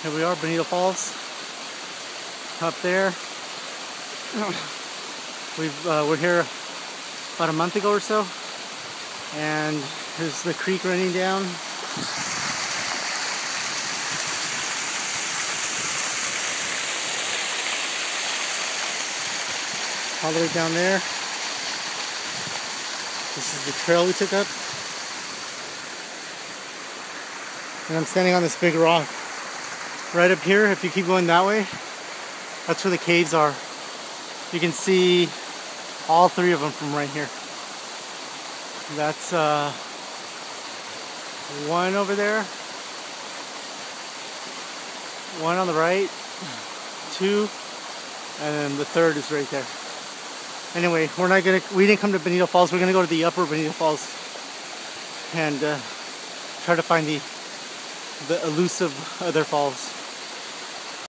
Here we are, Bonita Falls. Up there. We're here about a month ago or so, and here's the creek running down. All the way down there. This is the trail we took up. And I'm standing on this big rock. Right up here, if you keep going that way, that's where the caves are. You can see all three of them from right here. That's one over there, one on the right, two, and then the third is right there. Anyway, we didn't come to Bonita Falls. We're gonna go to the upper Bonita Falls and try to find the elusive other falls.